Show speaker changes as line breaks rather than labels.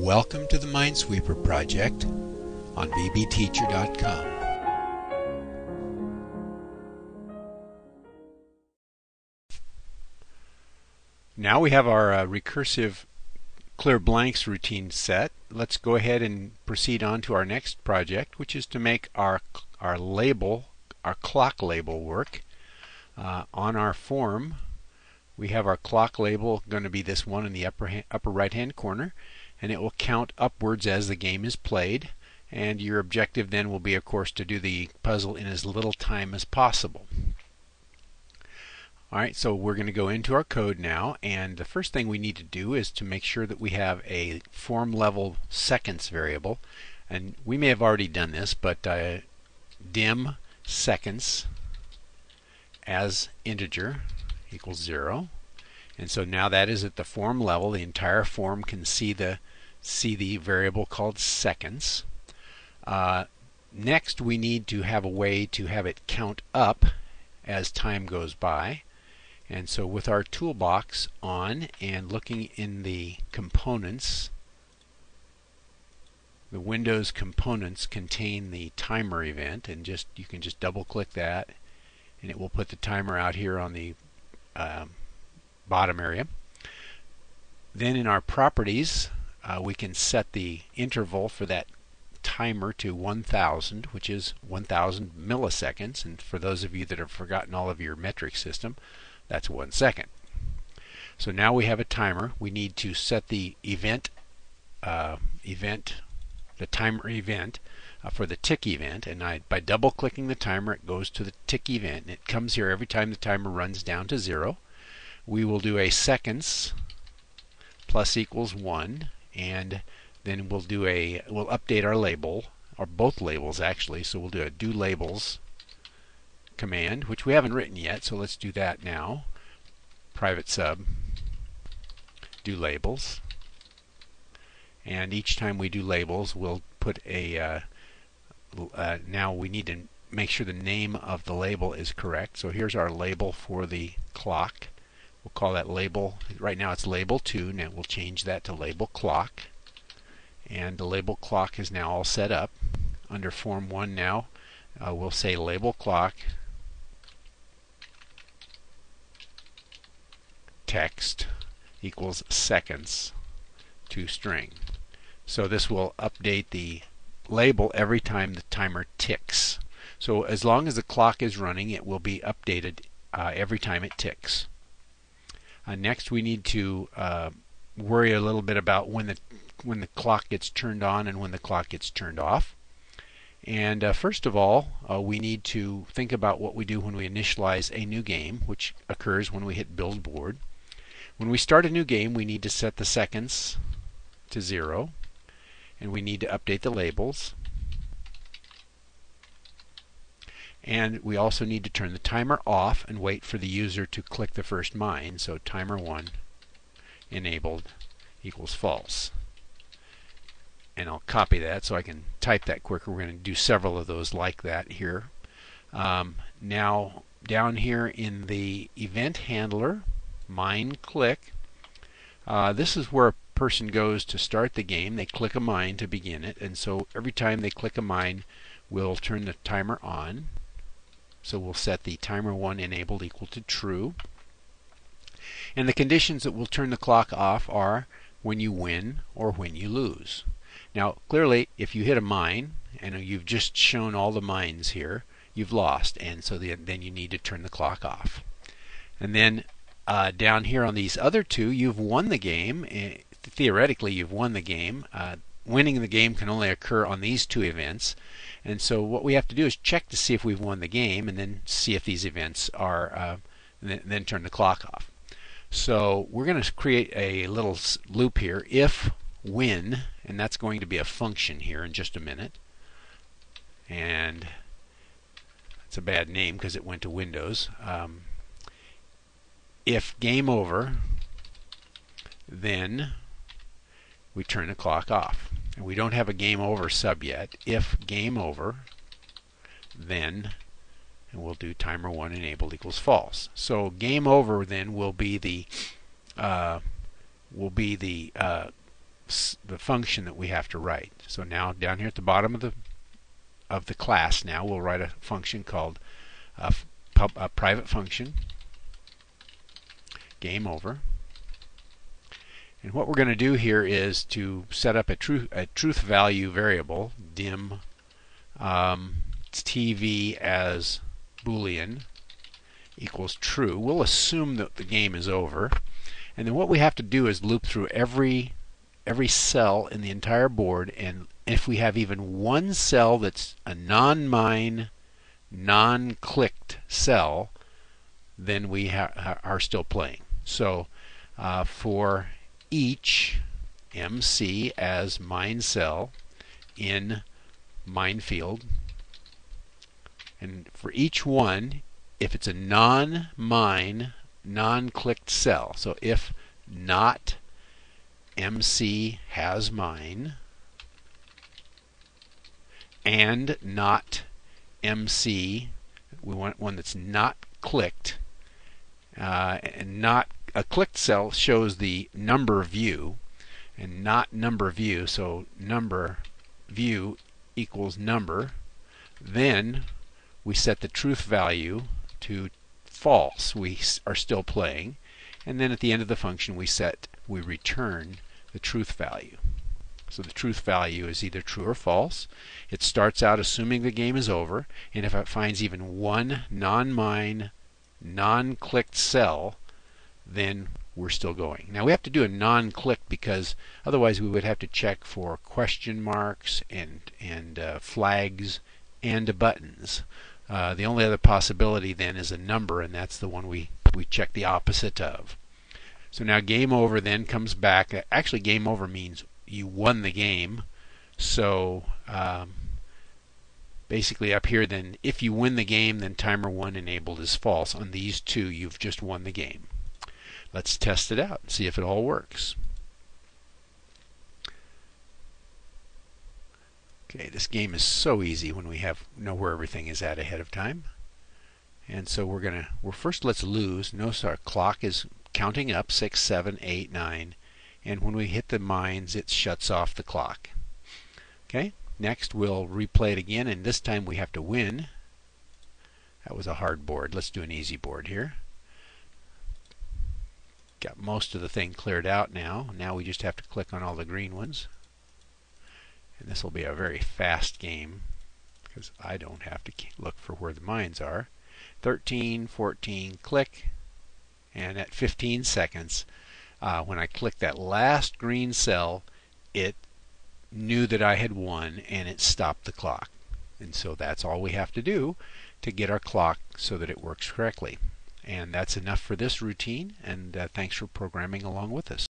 Welcome to the Minesweeper project on VBTeacher.com. Now we have our recursive clear blanks routine set. Let's go ahead and proceed on to our next project, which is to make our label, our clock label work. On our form, we have our clock label going to be this one in the upper right hand corner, and it will count upwards as the game is played, and your objective then will be, of course, to do the puzzle in as little time as possible. Alright, so we're going to go into our code now, and the first thing we need to do is to make sure that we have a form level seconds variable, and we may have already done this, but dim seconds as integer equals 0. And so now that is at the form level. The entire form can see the variable called seconds. Next, we need to have a way to have it count up as time goes by. And so with our toolbox on and looking in the components, the Windows components contain the timer event, and you can just double click that and it will put the timer out here on the bottom area. Then in our properties, we can set the interval for that timer to 1000, which is 1000 milliseconds, and for those of you that have forgotten all of your metric system, that's 1 second. So now we have a timer. We need to set the the timer event for the tick event, and by double clicking the timer it goes to the tick event, and it comes here every time the timer runs down to 0. We will do a seconds plus equals 1, and then we'll update our label, or both labels actually. So we'll do a do labels command, which we haven't written yet, so let's do that now. Private sub do labels, and each time we do labels we'll put a now we need to make sure the name of the label is correct. So here's our label for the clock. We'll call that label, right now it's label 2, now we'll change that to label clock, and the label clock is now all set up. Under form 1 now, we'll say label clock text equals seconds to string. So this will update the label every time the timer ticks. So as long as the clock is running, it will be updated every time it ticks. Next, we need to worry a little bit about when the clock gets turned on and when the clock gets turned off. And first of all, we need to think about what we do when we initialize a new game, which occurs when we hit build board. When we start a new game, we need to set the seconds to 0, and we need to update the labels. And we also need to turn the timer off and wait for the user to click the first mine. So timer 1 enabled equals false. And I'll copy that so I can type that quicker. We're going to do several of those like that here. Now down here in the event handler, mine click, this is where a person goes to start the game. They click a mine to begin it, and so every time they click a mine we'll turn the timer on. So we'll set the timer 1 enabled equal to true. And the conditions that will turn the clock off are when you win or when you lose. Now clearly if you hit a mine and you've just shown all the mines here, you've lost, and so then you need to turn the clock off. And then down here on these other two, you've won the game. Theoretically you've won the game. Winning the game can only occur on these two events, and so what we have to do is check to see if we've won the game, and then see if these events are then turn the clock off. So we're going to create a little loop here, if win, and that's going to be a function here in just a minute, and it's a bad name because it went to Windows. If game over, then we turn the clock off. And we don't have a game over sub yet. If game over, then, and we'll do timer 1 enabled equals false. So game over then will be the the function that we have to write. So now down here at the bottom of the class, now we'll write a function called a private function game over. And what we're going to do here is to set up a truth value variable, dim TV as Boolean equals true. We'll assume that the game is over. And then what we have to do is loop through every cell in the entire board, and if we have even one cell that's a non-mine, non-clicked cell, then we are still playing. So for each MC as mine cell in minefield, and for each one, if it's a non-mine, non-clicked cell, so if not MC has mine and not MC, we want one that's not clicked, and not a clicked cell shows the number view and not number view, so number view equals number. Then we set the truth value to false. We are still playing, and then at the end of the function we return the truth value. So the truth value is either true or false. It starts out assuming the game is over, and if it finds even one non-mine, non-clicked cell, then we're still going. Now we have to do a non-click because otherwise we would have to check for question marks and flags and buttons. The only other possibility then is a number, and that's the one we check the opposite of. So now game over then comes back. Actually, game over means you won the game. So basically up here then, if you win the game, then timer 1 enabled is false. On these two, you've just won the game. Let's test it out and see if it all works. Okay, this game is so easy when we know where everything is at ahead of time. And so first let's lose. Notice our clock is counting up 6, 7, 8, 9, and when we hit the mines it shuts off the clock. Okay, next we'll replay it again, and this time we have to win. That was a hard board. Let's do an easy board here. Got most of the thing cleared out now. Now we just have to click on all the green ones. And this will be a very fast game because I don't have to look for where the mines are. 13, 14, click. And at 15 seconds, when I clicked that last green cell, it knew that I had won and it stopped the clock. And so that's all we have to do to get our clock so that it works correctly. And that's enough for this routine, and thanks for programming along with us.